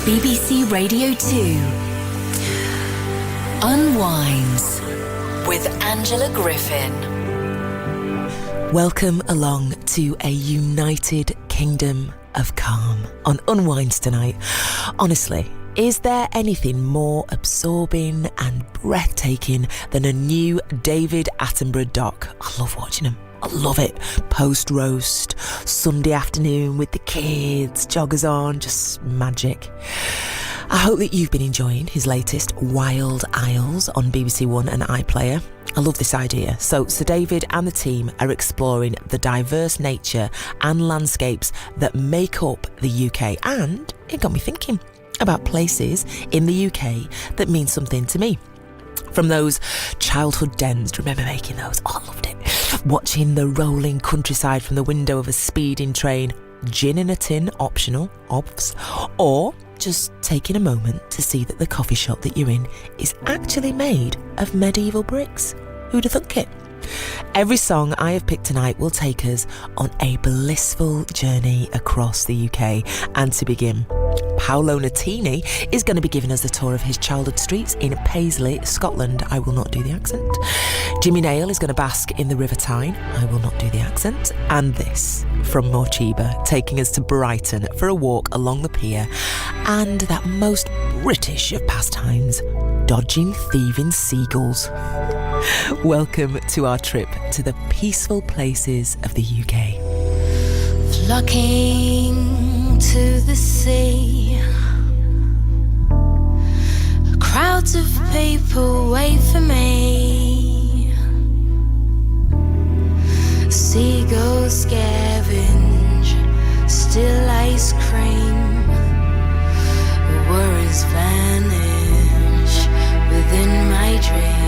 BBC Radio 2 Unwinds with Angela Griffin. Welcome along to a united kingdom of calm on Unwinds tonight. Honestly, is there anything more absorbing and breathtaking than a new David Attenborough doc? I love watching them. I love it. Post-roast, Sunday afternoon with the kids, joggers on, just magic. I hope that you've been enjoying his latest Wild Isles on BBC One and iPlayer. I love this idea. So Sir David and the team are exploring the diverse nature and landscapes that make up the UK, and it got me thinking about places in the UK that mean something to me. From those childhood dens, do you remember making those? Oh, I loved it. Watching the rolling countryside from the window of a speeding train, gin in a tin, optional, obvs, or just taking a moment to see that the coffee shop that you're in is actually made of medieval bricks. Who'd have thunk it? Every song I have picked tonight will take us on a blissful journey across the UK. And to begin, Paolo Nutini is going to be giving us a tour of his childhood streets in Paisley, Scotland. I will not do the accent. Jimmy Nail is going to bask in the River Tyne. I will not do the accent. And this from Morcheeba, taking us to Brighton for a walk along the pier. And that most British of pastimes, dodging thieving seagulls. Welcome to our trip to the peaceful places of the UK. Flocking to the sea, crowds of people wait for me. Seagulls scavenge, still ice cream. Worries vanish within my dream.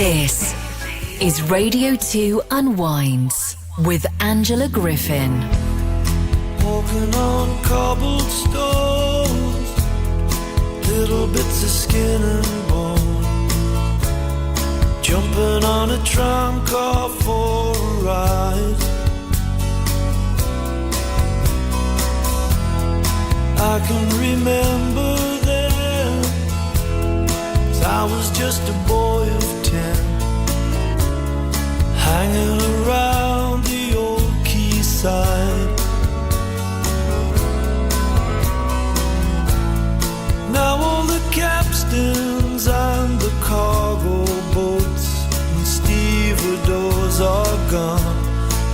This is Radio 2 Unwinds with Angela Griffin. Walking on cobbled stones, little bits of skin and bone, jumping on a tram car for a ride. I can remember then, 'cause I was just a boy of 10, hanging around the old quayside. Now all the capstans and the cargo boats and stevedores are gone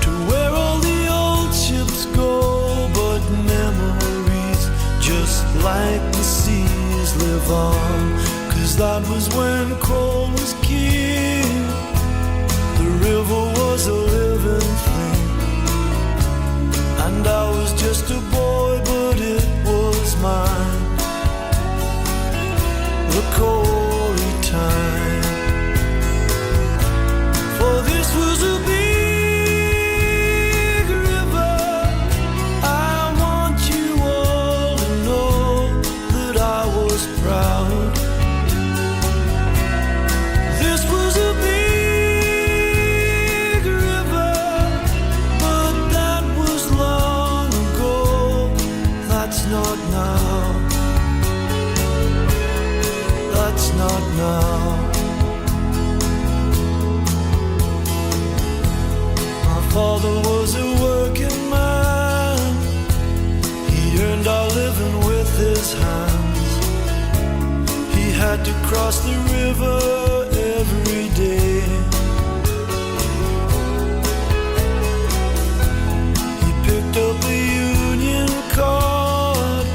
to where all the old ships go, but memories just like the seas live on. 'Cause that was when coal was king, the river was a living thing, and I was just a boy, but it was mine. The Corey time, for this was a big river. I want you all to know that I was proud. This was a big river, but that was long ago. That's not now. That's not now. My father was a working man. He earned our living with his hands. He had to cross the river every day. He picked up a Union card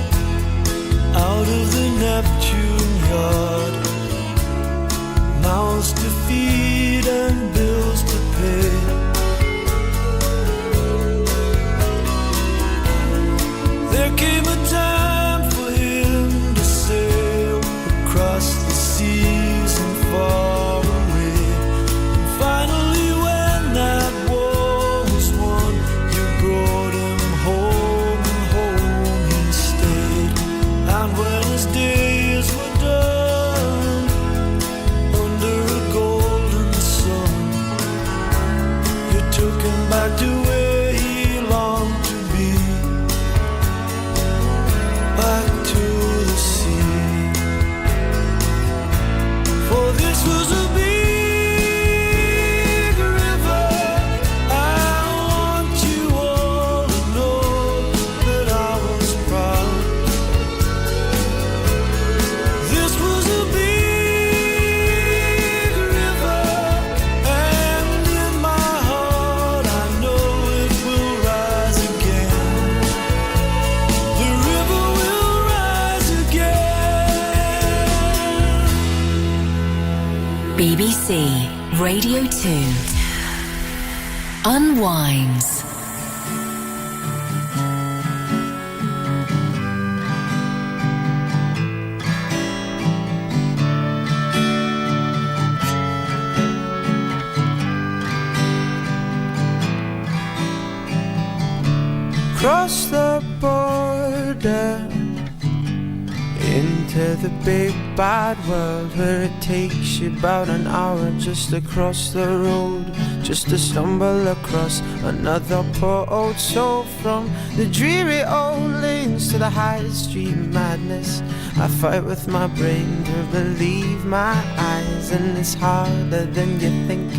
out of the Neptune yard. Mouths to feed and bills to pay. There came a time for him to sail across the seas and far away. And finally when that war was won, you brought him home, and home he stayed. And when his days were done under a golden sun, you took him back to where he longed to be, back to the sea. For this was a big river. I want you all to know that I was proud. This was a big river, and in my heart I know it will rise again. The river will rise again. BBC Radio 2 Unwinds. Cross the border into the big bad world, where it takes you about an hour just to cross the road, just to stumble across another poor old soul. From the dreary old lanes to the high street madness, I fight with my brain to believe my eyes, and it's harder than you think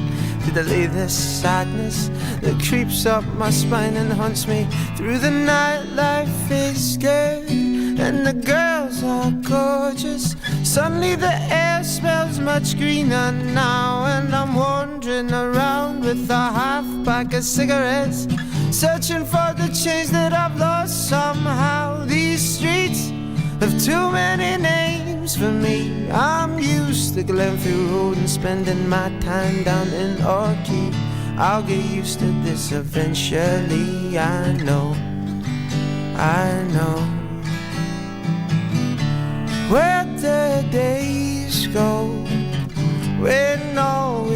to delay this sadness that creeps up my spine and haunts me through the night. Life is good and the girls are gorgeous. Suddenly the air smells much greener now, and I'm wandering around with a half pack of cigarettes, searching for the change that I've lost somehow. These streets have too many names for me. I'm used to Glenview Road and spending my time down in Orchard. I'll get used to this eventually, I know. Where the days go when all we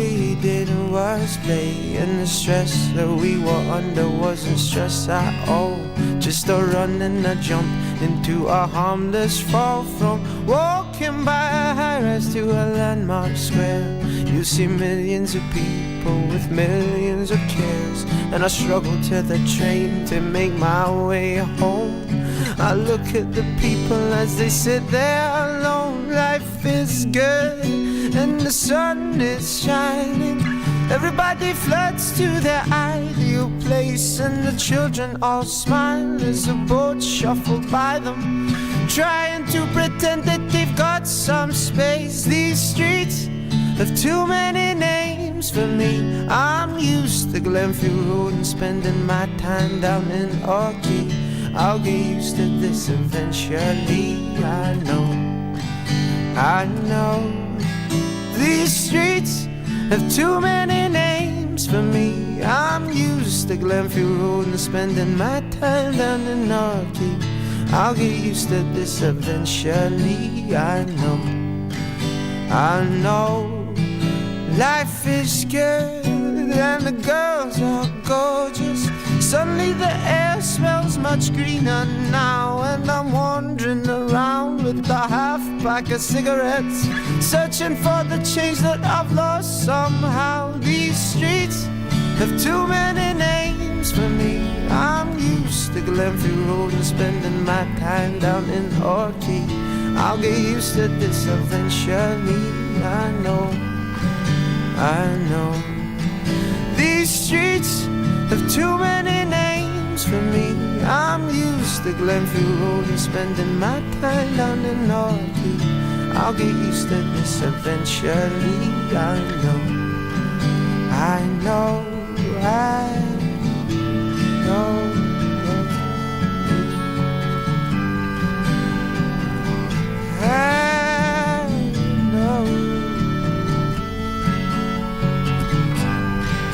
play, and the stress that we were under wasn't stress at all. Just a run and a jump into a harmless fall, from walking by a high-rise to a landmark square. You see millions of people with millions of cares, and I struggle to the train to make my way home. I look at the people as they sit there alone. Life is good and the sun is shining. Everybody floods to their ideal place, and the children all smile as the boats shuffle by them, trying to pretend that they've got some space. These streets have too many names for me. I'm used to Glenfield Road and spending my time down in Orkney. I'll get used to this eventually, I know. These streets have too many names for me. I'm used to Glenfield Road and spending my time down in Orkney. I'll get used to this eventually, I know. Life is good and the girls are gorgeous. Suddenly the air smells much greener now, and I'm wandering around with a half pack of cigarettes, searching for the change that I've lost somehow. These streets have too many names for me. I'm used to Glenfield Road and spending my time down in Orkney. I'll get used to this eventually, I know. These streets have too many names for me. I'm used to Glenfield Road and spending my time down in Orkney. I'll get used to this eventually, I know.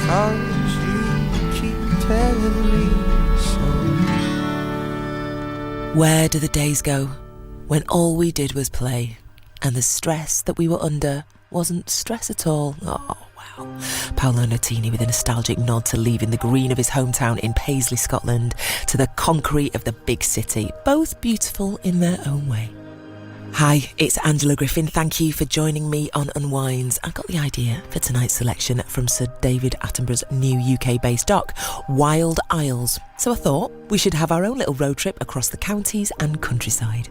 Cause you keep telling me so. Where do the days go when all we did was play, and the stress that we were under wasn't stress at all? Oh, wow. Paolo Nutini with a nostalgic nod to leaving the green of his hometown in Paisley, Scotland, to the concrete of the big city, both beautiful in their own way. Hi, it's Angela Griffin. Thank you for joining me on Unwinds. I got the idea for tonight's selection from Sir David Attenborough's new UK-based doc, Wild Isles. So I thought we should have our own little road trip across the counties and countryside.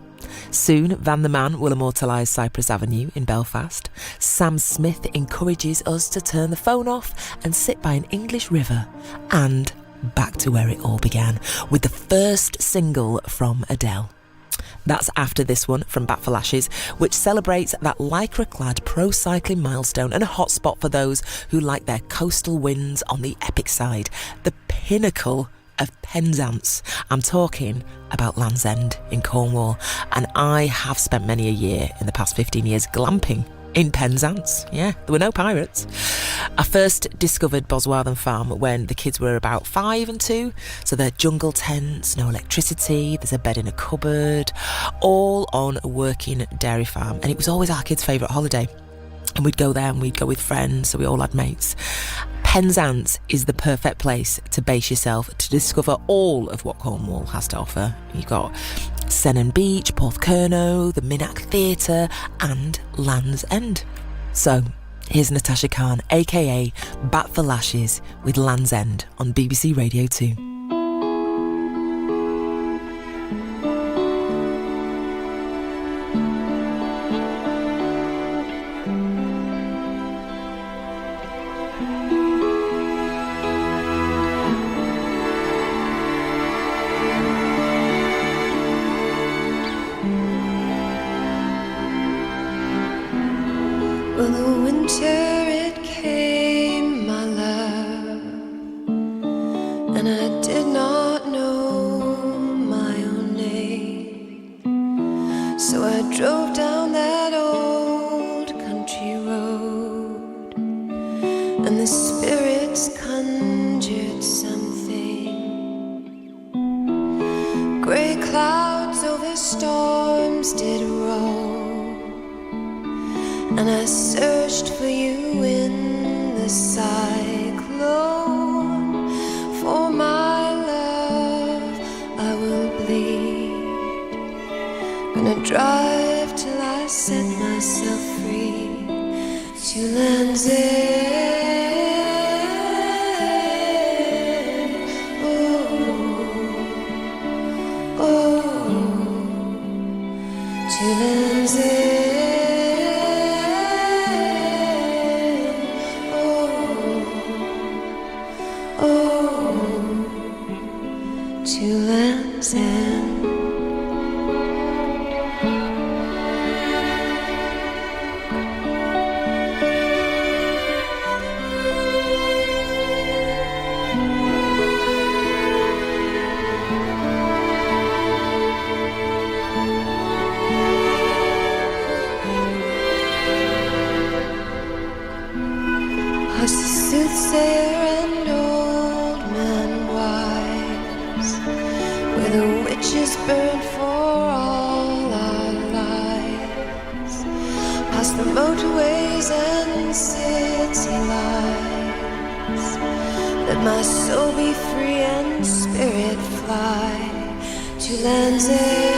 Soon, Van the Man will immortalise Cypress Avenue in Belfast. Sam Smith encourages us to turn the phone off and sit by an English river. And back to where it all began, with the first single from Adele. That's after this one from Bat for Lashes, which celebrates that lycra-clad pro-cycling milestone and a hotspot for those who like their coastal wins on the epic side. The pinnacle of Penzance. I'm talking about Land's End in Cornwall, and I have spent many a year in the past 15 years glamping in Penzance. Yeah, there were no pirates. I first discovered Bosworthen Farm when the kids were about 5 and 2, so they're jungle tents, no electricity, there's a bed in a cupboard, all on a working dairy farm, and it was always our kids' favourite holiday. And we'd go there and we'd go with friends, so we all had mates. Penzance is the perfect place to base yourself, to discover all of what Cornwall has to offer. You've got Senan Beach, Porthcurno, the Minack Theatre and Land's End. So here's Natasha Khan, aka Bat for Lashes, with Land's End on BBC Radio 2. Well, the winter it came, my love, and I did not know my own name. So I drove down that old country road, and the spirits conjured something. Grey clouds over storms did roll, and I searched for you in the cyclone. gonna drive till I set myself free to land's end. Oh, oh, to land's end. Oh, oh, to land's end. Us the soothsayer and old man wise, where the witches burned for all our lives, past the motorways and city lights. Let my soul be free and spirit fly to land's end.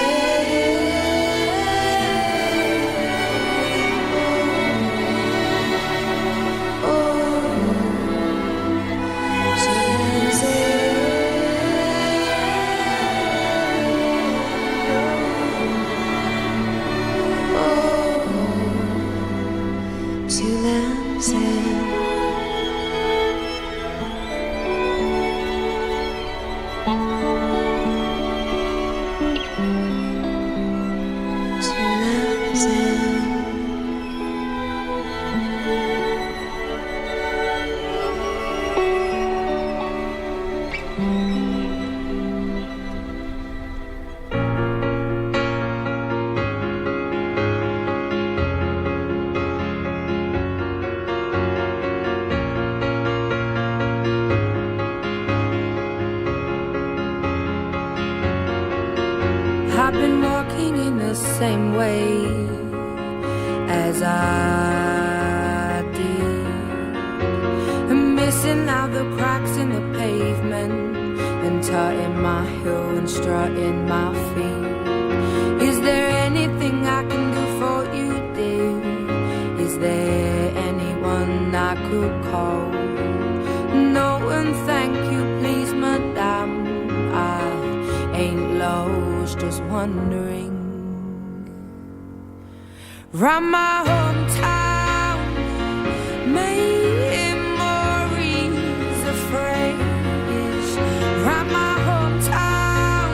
I've been walking in the same way as I did, and missing out the cracks in the pavement, and tutting my heel and strutting my feet. Is there anything I can do for you, dear? Is there anyone I could call? No, and thank you, please, madame. I ain't lost, just wondering. Round my hometown, memories of phrase. Round my hometown,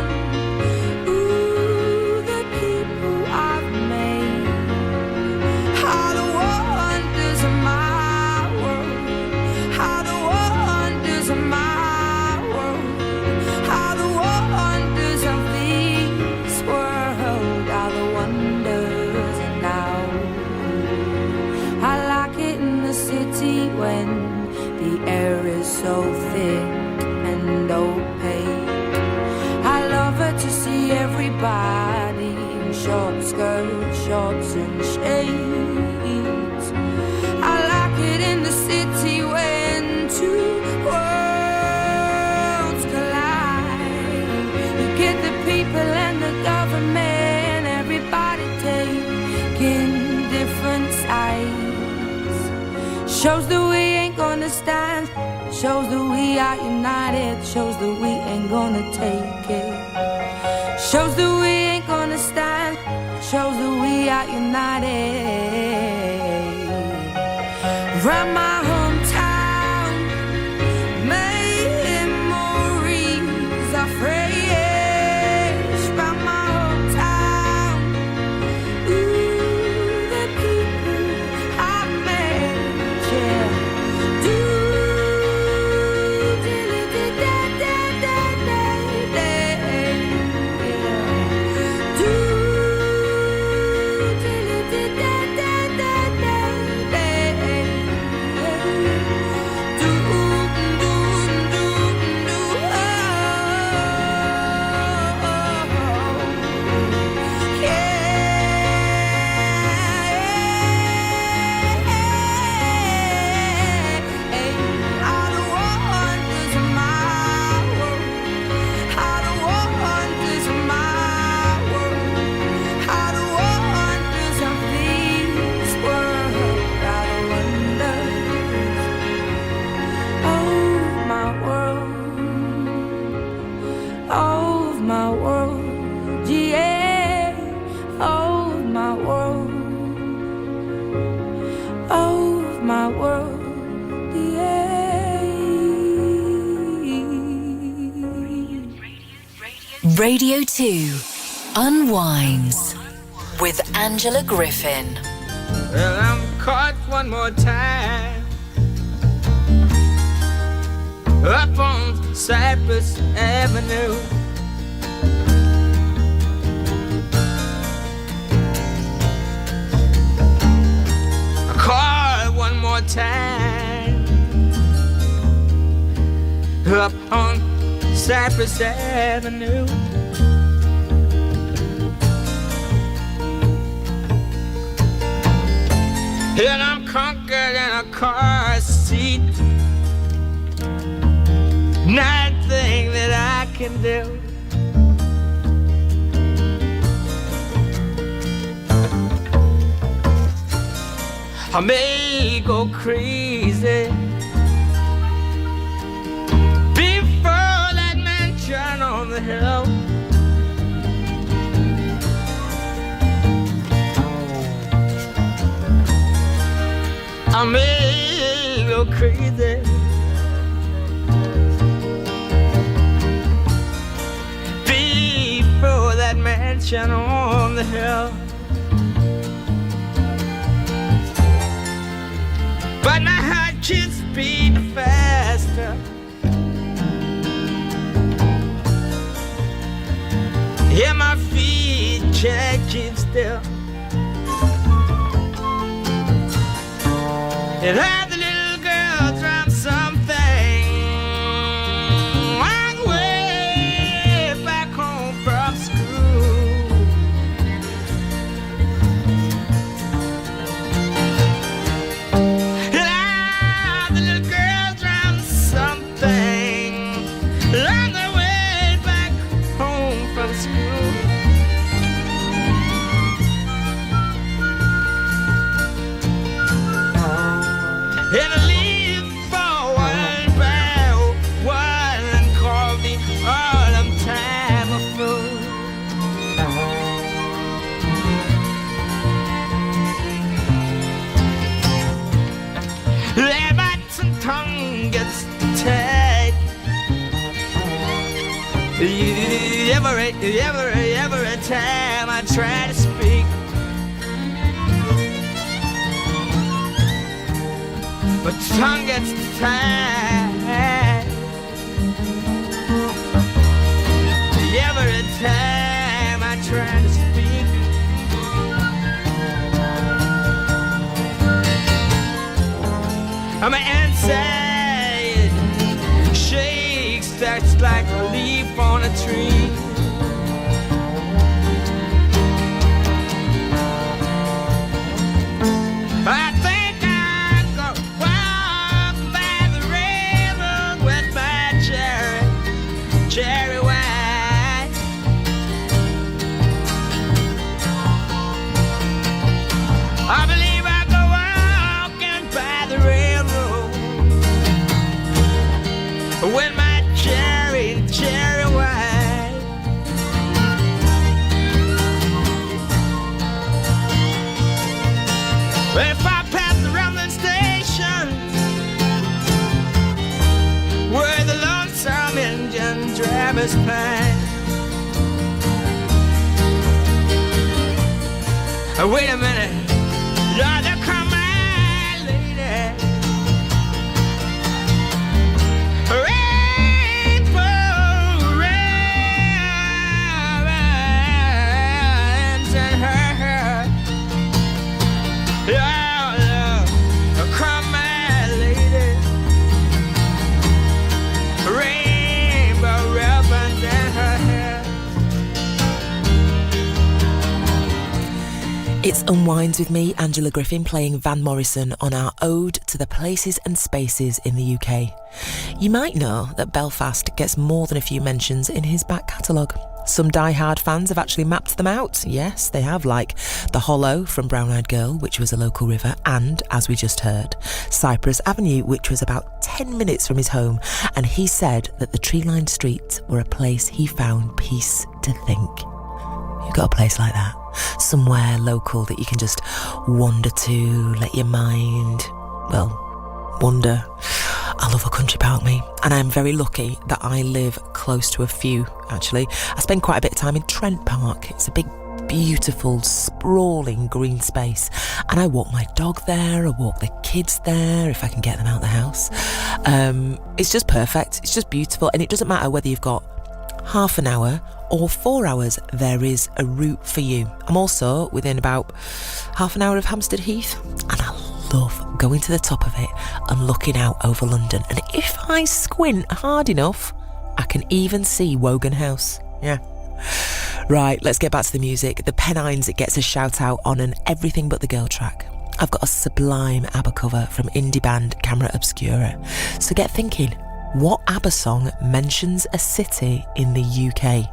ooh, the people I've made. How the wonders of my world, how the wonders of my world, how the wonders of this world are the wonders now. I like it in the city when the air is so thick and opaque. I love it to see everybody in short skirts, shorts and shades. I like it in the city when two worlds collide. You get the people and the government, everybody taking different sides. Shows that we ain't gonna stand, shows that we are united, shows that we ain't gonna take it. Shows that we ain't gonna stand, shows that we are united. Round my hometown, memories are fresh. Round my hometown, ooh, the people I've met, yeah. Do, Radio 2 Unwinds with Angela Griffin. Well, I'm caught one more time up on Cypress Avenue. Caught one more time up on Cypress Avenue. And I'm conquered in a car seat. Nothing that I can do. I may go crazy before that mansion on the hill. I may go crazy before that mansion on the hill. But my heart keeps beating faster. Yeah, my feet can't keep still. And had the little girl drop something on the way back home from school. And had the little girl drop something on the way back home from school. And I leave for one by one and call me all I'm time a fool. Rabbits and tongue gets tied. Every time I try to speak, but tongue gets tied. Every time I try to speak, my inside shakes, that's like a leaf on a tree. I think I'd go walk by the railroad with my cherry wine. I believe I'd go walking by the railroad with my cherry wine. If I pass the railway station where the lonesome engine drivers pine, wait a minute, Lord, there come my lady. Rainbow ribbons in her hair. Yeah, come my lady. Rainbow ribbons in her hair. It's Unwinds with me, Angela Griffin, playing Van Morrison on our ode to the places and spaces in the UK. You might know that Belfast gets more than a few mentions in his back catalogue. Some die-hard fans have actually mapped them out. Yes, they have, like the Hollow from Brown Eyed Girl, which was a local river, and, as we just heard, Cypress Avenue, which was about 10 minutes from his home, and he said that the tree-lined streets were a place he found peace to think. You've got a place like that? Somewhere local that you can just wander to, let your mind, well, wander. I love a country part of me, and I'm very lucky that I live close to a few, actually. I spend quite a bit of time in Trent Park. It's a big, beautiful, sprawling green space, and I walk my dog there, I walk the kids there if I can get them out of the house. It's just perfect, it's just beautiful, and it doesn't matter whether you've got half an hour or 4 hours, there is a route for you. I'm also within about half an hour of Hampstead Heath, and I love going to the top of it and looking out over London, and if I squint hard enough, I can even see Wogan House. Yeah. Right, let's get back to the music. The Pennines, it gets a shout out on an Everything But the Girl track. I've got a sublime ABBA cover from indie band Camera Obscura. So get thinking, what ABBA song mentions a city in the UK?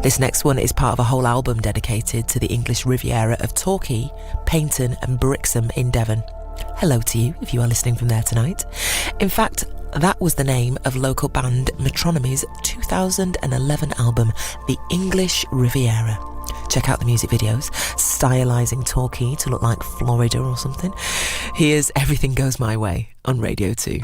This next one is part of a whole album dedicated to the English Riviera of Torquay, Paignton and Brixham in Devon. Hello to you if you are listening from there tonight. In fact, that was the name of local band Metronomy's 2011 album, The English Riviera. Check out the music videos, stylising Torquay to look like Florida or something. Here's Everything Goes My Way on Radio 2.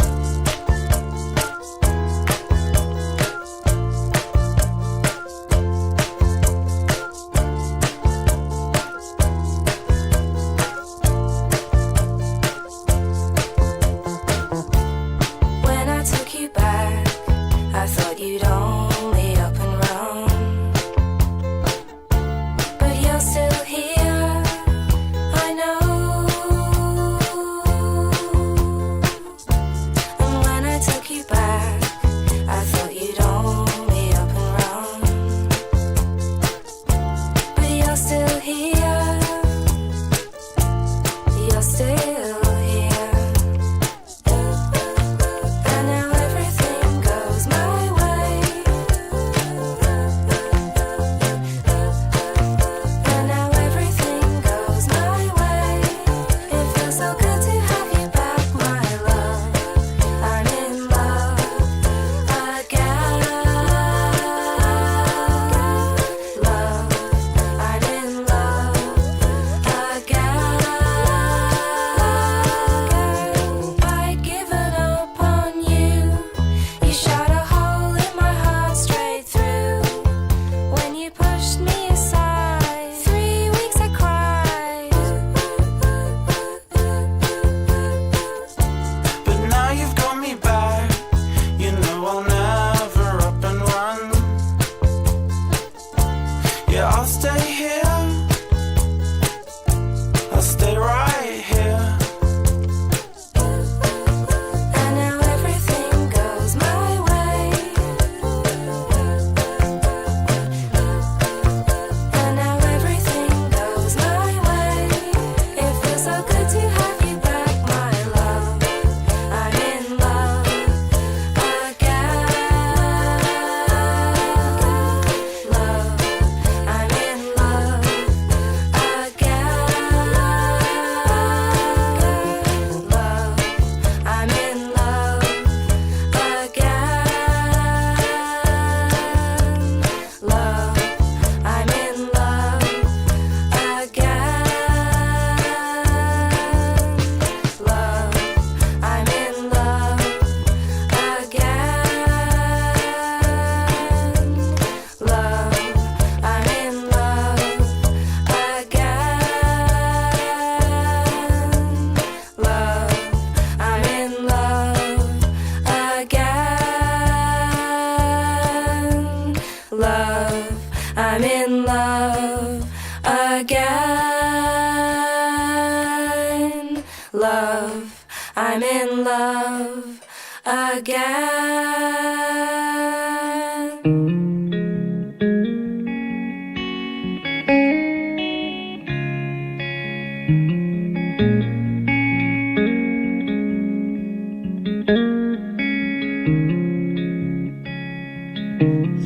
I'm in love again.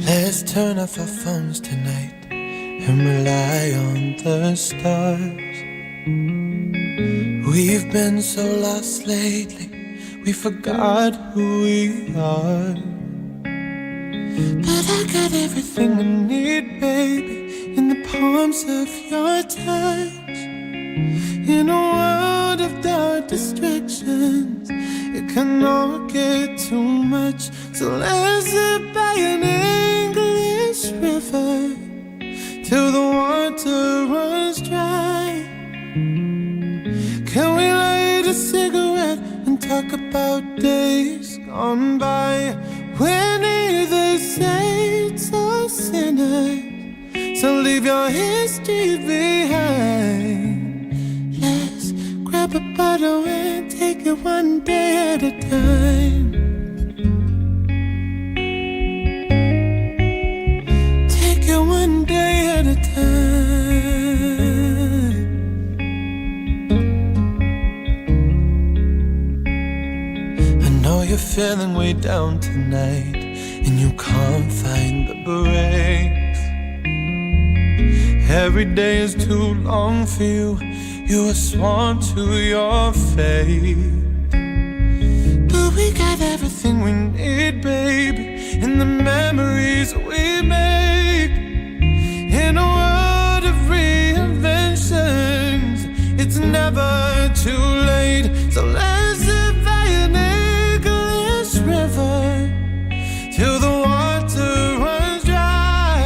Let's turn off our phones tonight and rely on the stars. We've been so lost lately, we forgot who we are. But I got everything I need, baby, in the palms of your touch. In a world of dark distractions, it cannot get too much. So let's sit by an English river till the water runs dry. Can we light a cigarette and talk about days gone by? We're neither saints or sinners, so leave your history behind. Let's grab a bottle and take it one day at a time. Take it one day at a time. I know you're feeling way down tonight, and you can't find the brakes. Every day is too long for you. You are sworn to your fate. But we got everything we need, baby, in the memories we make. In a world of reinventions, it's never too late. So let's sit by an English river till the water runs dry.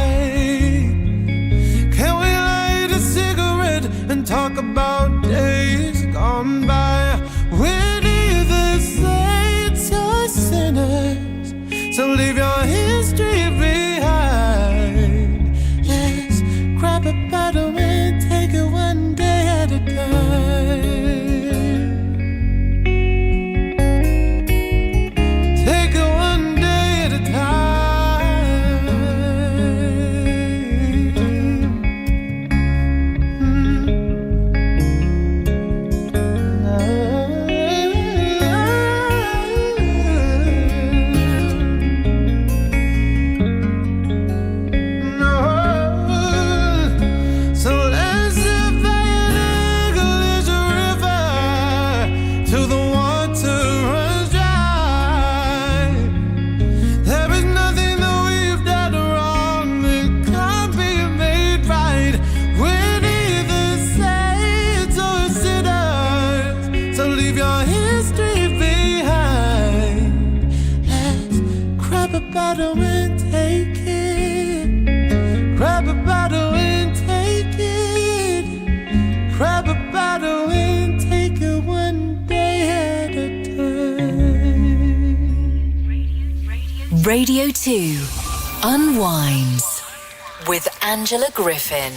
Can we light a cigarette and talk about days gone by? We're neither saints or sinners, so leave your history behind. Let's grab a bottle and take it one day at a time. Take it one day at a time. So let's sit by an English river till the water runs dry. There is nothing that we've done wrong that can't be made right. We're neither saints or sinners, so leave your history behind. Let's grab a bottle and take it. Grab a bottle and take it. Grab a bottle and take it one day at a time. Radio 2 Unwinds with Angela Griffin.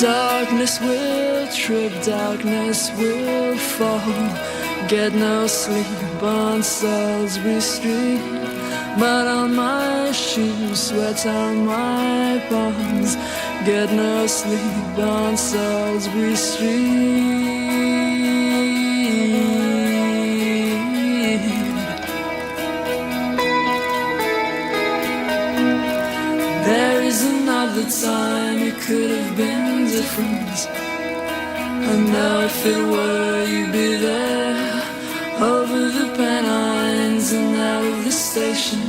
Darkness will trip, darkness will fall. Get no sleep on Salisbury Street. Mud on my shoes, sweat on my palms. Get no sleep on Salisbury Street. There is another time it could have been different. I know if it were, you'd be there, over the Pennines and out of the station.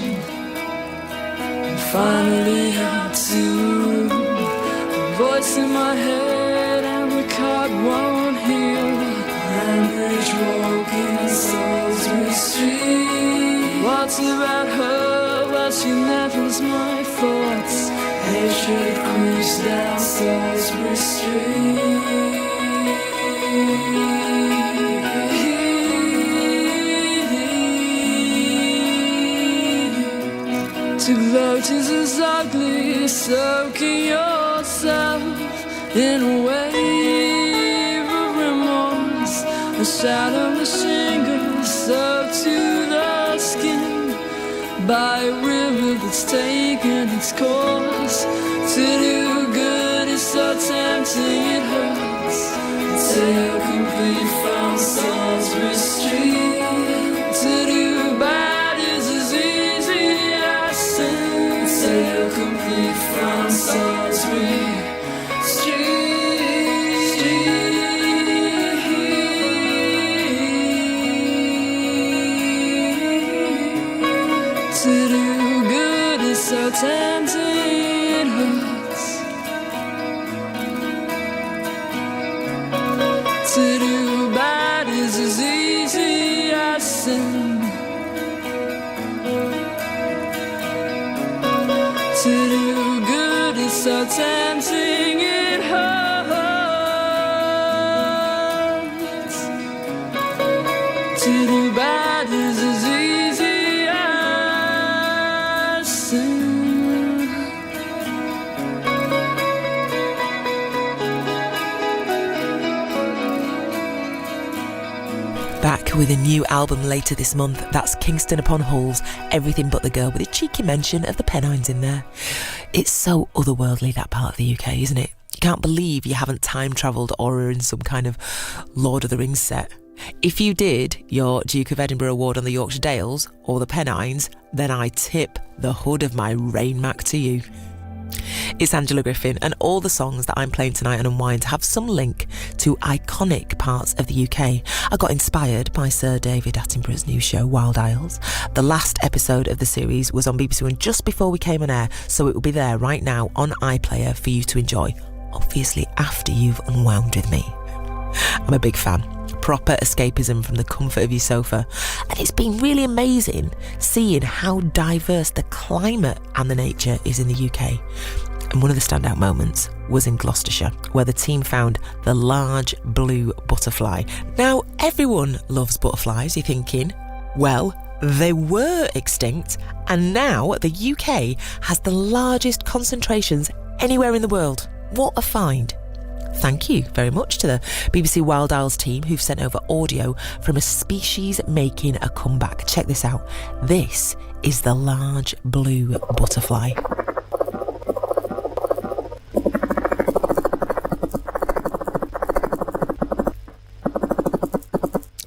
And finally out to the voice in my head, and the card won't heal. Ambridge walking Salisbury Street. What's about her? Well, she nevers my thoughts. Hatred creeps down Salisbury Street. To gloat is ugly, soaking yourself in a wave of remorse. A shadow of shingles soaked to the skin by a river that's taken its course. To do good is so tempting it hurts. Until you're complete from Salisbury Street. To do bad is as easy as sin. Until you're complete from Salisbury So tempting it hurts. To do good is so tempting, it hurts. To do bad is as easy as sin. Back with a new album later this month. That's Kingston upon Hull's Everything But the Girl, with a cheeky mention of the Pennines in there. It's so otherworldly, that part of the UK, isn't it? You can't believe you haven't time travelled or are in some kind of Lord of the Rings set. If you did your Duke of Edinburgh award on the Yorkshire Dales or the Pennines, then I tip the hood of my Rain Mac to you. It's Angela Griffin, and all the songs that I'm playing tonight on Unwind have some link to iconic parts of the UK. I got inspired by Sir David Attenborough's new show, Wild Isles. The last episode of the series was on BBC One just before we came on air, so it will be there right now on iPlayer for you to enjoy, obviously after you've unwound with me. I'm a big fan. Proper escapism from the comfort of your sofa. And it's been really amazing seeing how diverse the climate and the nature is in the UK. And one of the standout moments was in Gloucestershire, where the team found the large blue butterfly. Now, everyone loves butterflies, you're thinking. Well, they were extinct, and now the UK has the largest concentrations anywhere in the world. What a find. Thank you very much to the BBC Wild Isles team who've sent over audio from a species making a comeback. Check this out. This is the large blue butterfly.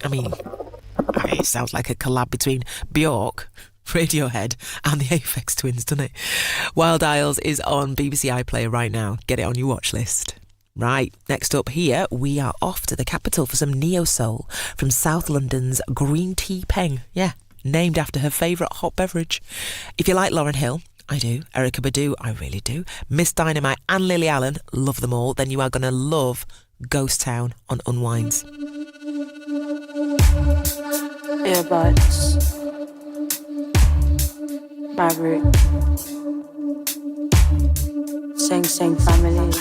I mean, it sounds like a collab between Bjork, Radiohead and the Aphex Twins, doesn't it? Wild Isles is on BBC iPlayer right now. Get it on your watch list. Right, next up here, we are off to the capital for some neo-soul from South London's Green Tea Peng. Yeah, named after her favourite hot beverage. If you like Lauryn Hill, I do. Erykah Badu, I really do. Miss Dynamite and Lily Allen, love them all. Then you are going to love Ghost Town on Unwinds. Earbuds, Maverick, Sing family.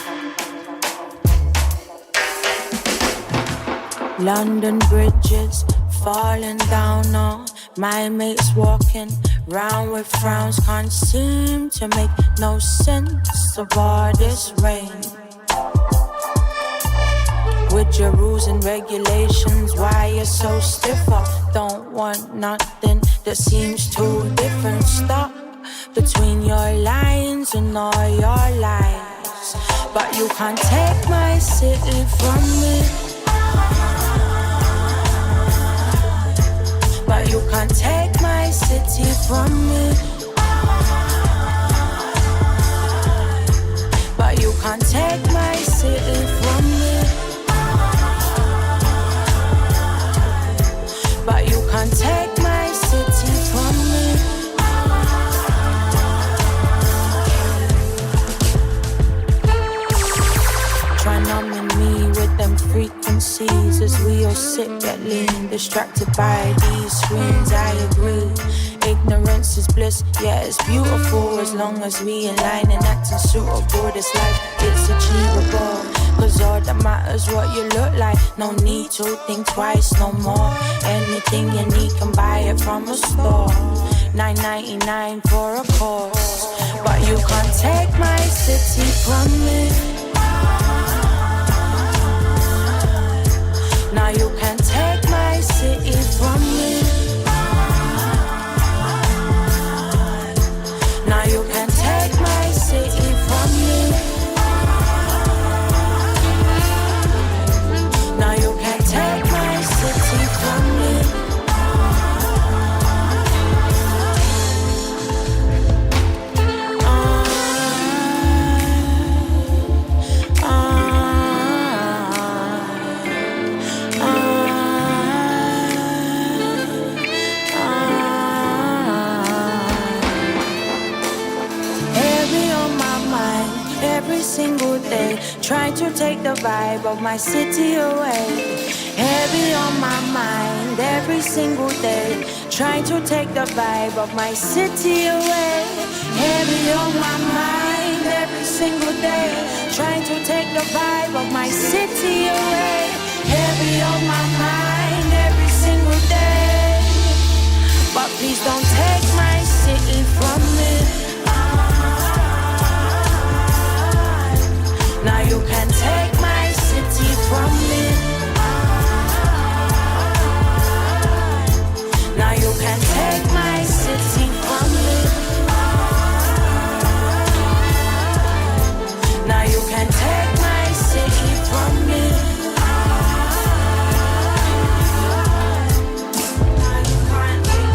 London bridges falling down on my mates walking round with frowns, can't seem to make no sense of all this rain. With your rules and regulations, why you're so stiff up? Don't want nothing that seems too different. Stop between your lines and all your lies, but you can't take my city from me. But you can't take my city from me. But you can't take my city from me. But you can't take my city from me. Try numbing me with them frequencies as we all sit, get lean, distracted by these screens. I agree, ignorance is bliss, yeah, it's beautiful as long as we align and acting suitable. This life, it's achievable, cause all that matters what you look like. No need to think twice, no more. Anything you need can buy it from a store. $9.99 for a course. But you can't take my city from me. Now you can't take my city from me. Now you can't take my city from me. Now you can't take my city from me. Single day, trying to take the vibe of my city away. Heavy on my mind every single day, trying to take the vibe of my city away. Heavy on my mind every single day, trying to take the vibe of my city away. Heavy on my mind every single day, but please don't take my city from me. Now you can take my city from me. Now you can take my city from me. Now you can take my city from me. Now you can't take the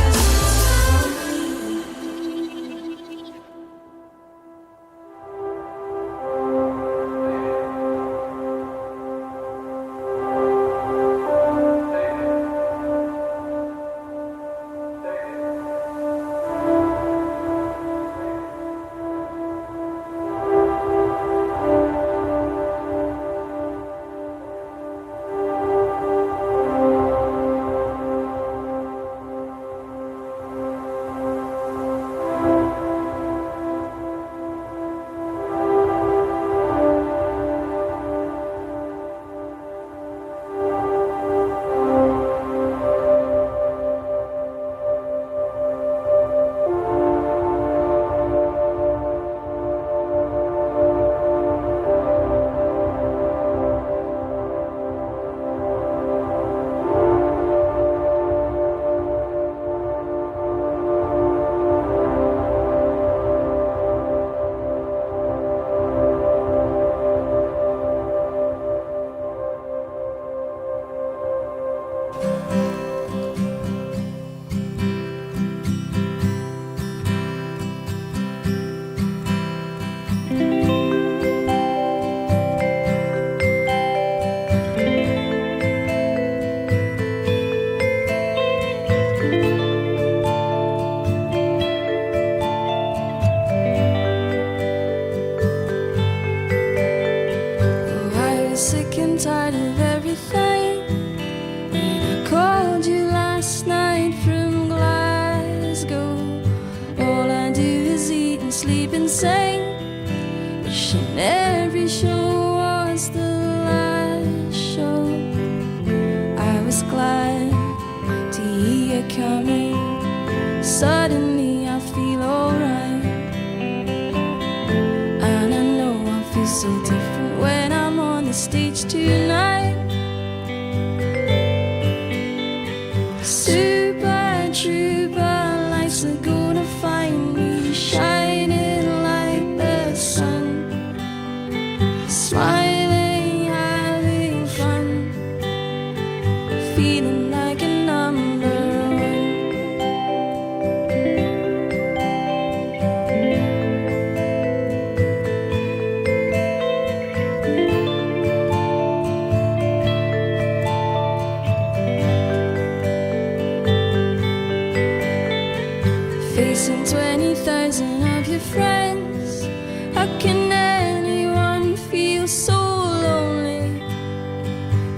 facing 20,000 of your friends. How can anyone feel so lonely?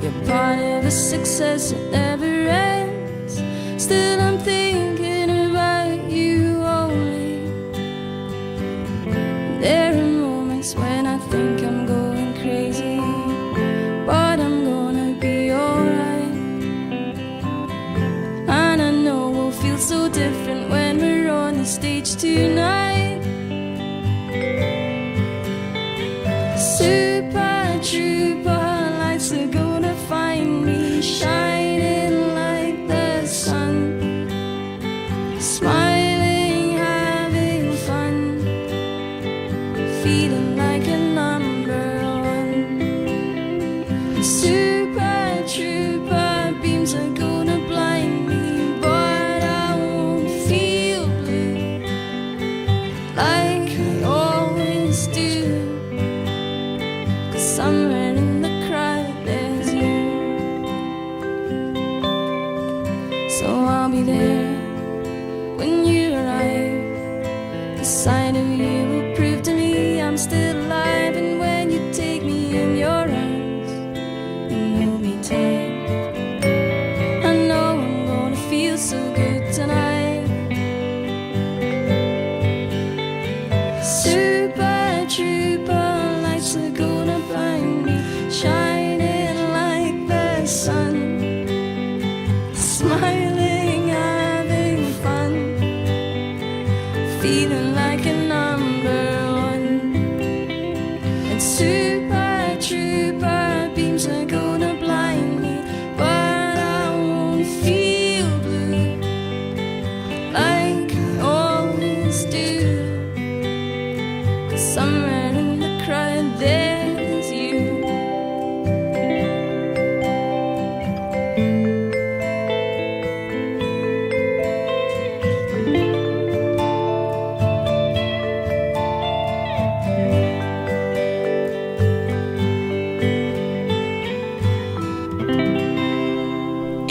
You're part of a success that never ends. Still I'm thinking about you only. There are moments when I think I'm going crazy, but I'm gonna be alright. And I know we'll feel so different when we're on the stage tonight. Super trooper lights are gonna find me shining like the sun, smiling, having fun, feeling like a number one. Super trooper beams are gonna blind me, but I won't feel blue like I always do. Somewhere in the crowd there's you. So I'll be there when feeling like a number one. And super trooper beams are gonna blind me, but I won't feel blue like I always do. 'Cause somewhere in the crowd there's you.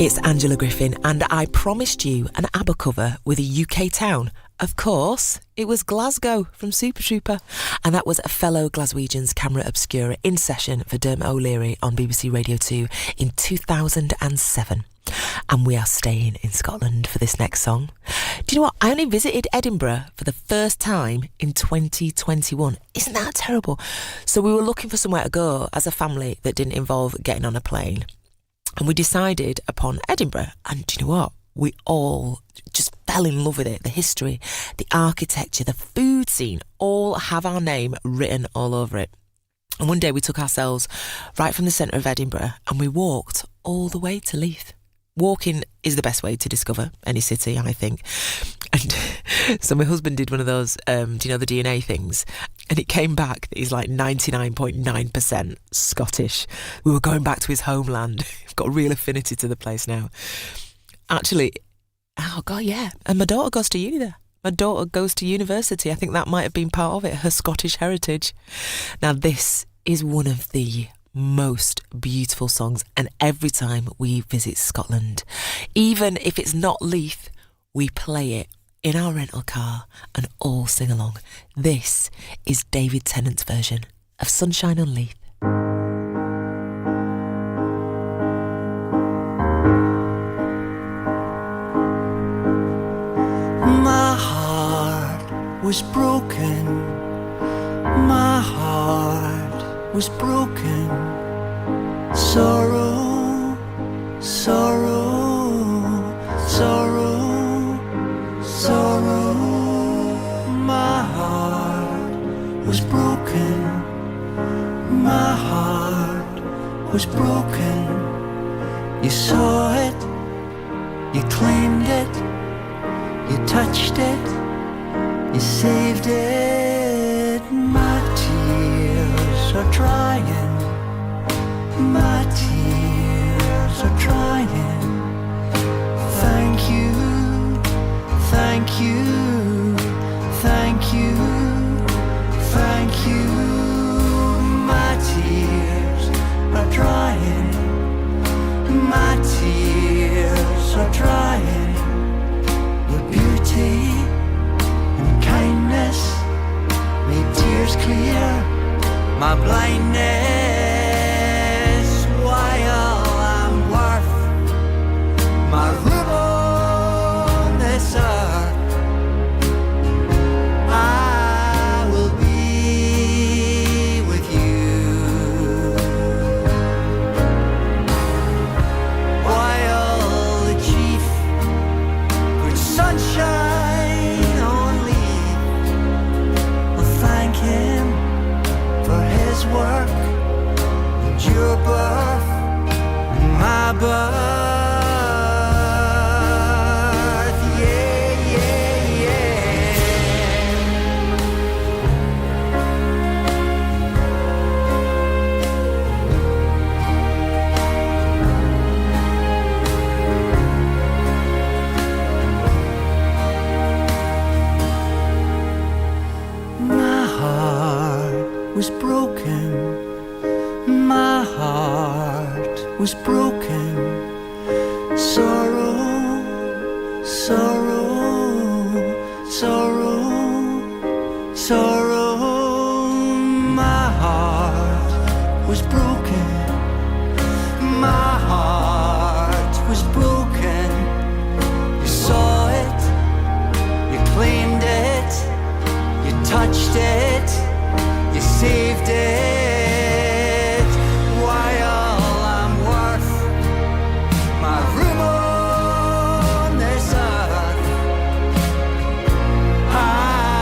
It's Angela Griffin, and I promised you an ABBA cover with a UK town. Of course, it was Glasgow from Super Trooper, and that was a fellow Glaswegian's Camera Obscura in session for Dermot O'Leary on BBC Radio 2 in 2007. And we are staying in Scotland for this next song. Do you know what? I only visited Edinburgh for the first time in 2021. Isn't that terrible? So we were looking for somewhere to go as a family that didn't involve getting on a plane. And we decided upon Edinburgh. And do you know what? We all just fell in love with it. The history, the architecture, the food scene, all have our name written all over it. And one day we took ourselves right from the centre of Edinburgh and we walked all the way to Leith. Walking is the best way to discover any city, I think. And so my husband did one of those, do you know, the DNA things? And it came back that he's like 99.9% Scottish. We were going back to his homeland. We've got a real affinity to the place now. Actually, oh God, yeah. And my daughter goes to uni there. My daughter goes to university. I think that might have been part of it, her Scottish heritage. Now, this is one of the most beautiful songs, and every time we visit Scotland, even if it's not Leith, we play it in our rental car and all sing along. This is David Tennant's version of Sunshine on Leith. My heart was broken. My heart was broken. Sorrow, sorrow, sorrow, sorrow. My heart was broken. My heart was broken. You saw it, you claimed it, you touched it, you saved it. My tears are drying. My tears are drying. Thank you, thank you, thank you, thank you. My tears are drying. My tears are drying. Your beauty and kindness made tears clear my blindness. While I'm worth my room on this earth, I will be with you. While the chief puts sunshine on Leith, I'll thank him for his work and your birth and my birth. Yeah, yeah, yeah. My heart was broken. My heart was broken. Sorrow, sorrow, sorrow, sorrow. My heart was broken. My heart was broken. You saw it, you claimed it, you touched it, you saved it. While I'm worth my room on this earth, I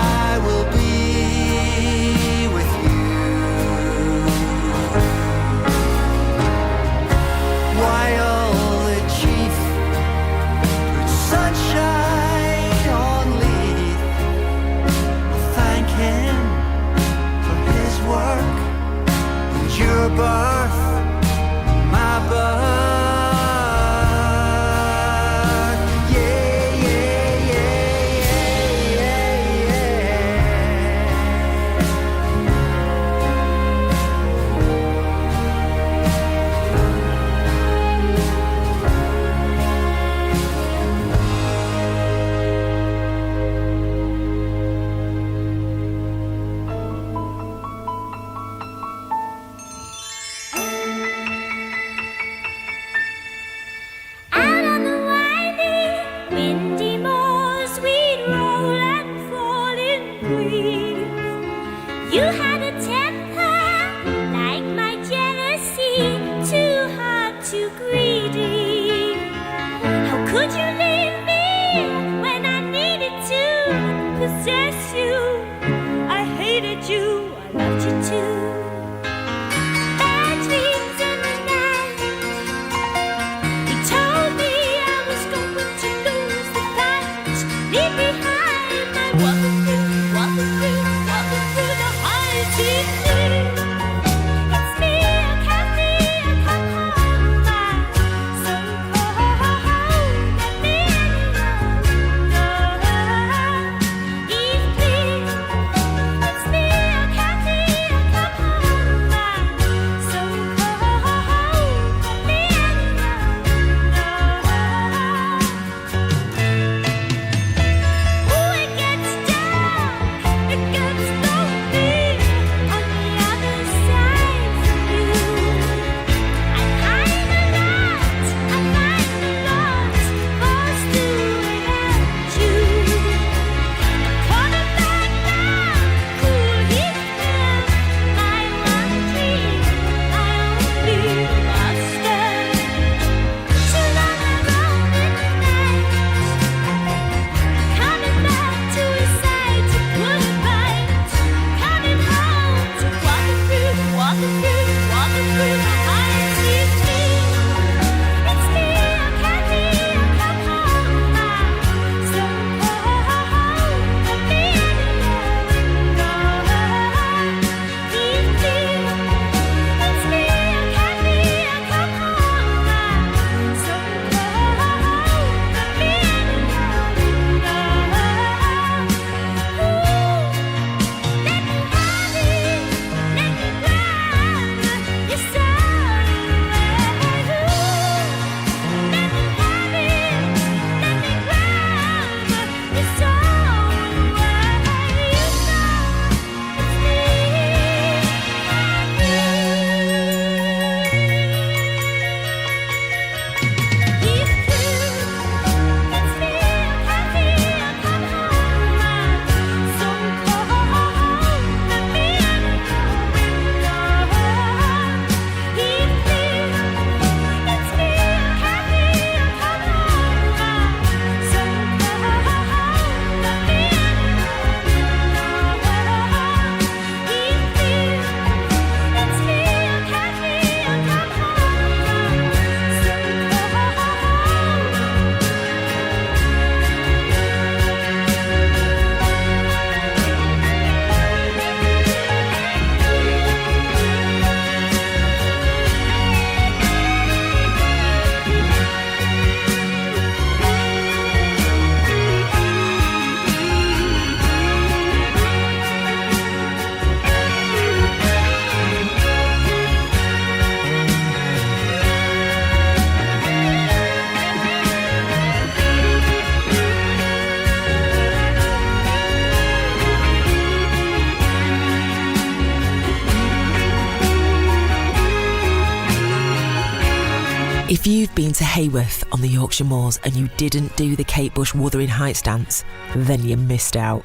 If you've been to Hayworth on the Yorkshire Moors and you didn't do the Kate Bush Wuthering Heights dance, then you missed out.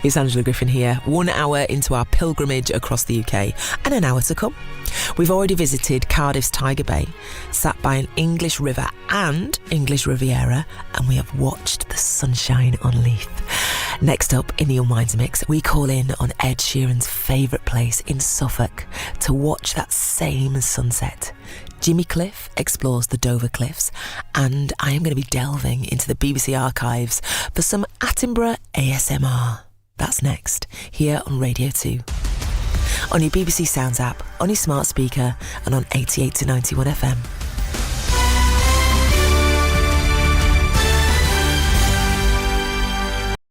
It's Angela Griffin here, 1 hour into our pilgrimage across the UK and an hour to come. We've already visited Cardiff's Tiger Bay, sat by an English river and English Riviera, and we have watched the sunshine on Leith. Next up in the Unwinds Mix, we call in on Ed Sheeran's favourite place in Suffolk to watch that same sunset. Jimmy Cliff explores the Dover Cliffs, and I am going to be delving into the BBC archives for some Attenborough ASMR. That's next, here on Radio 2. On your BBC Sounds app, on your smart speaker, and on 88 to 91 FM.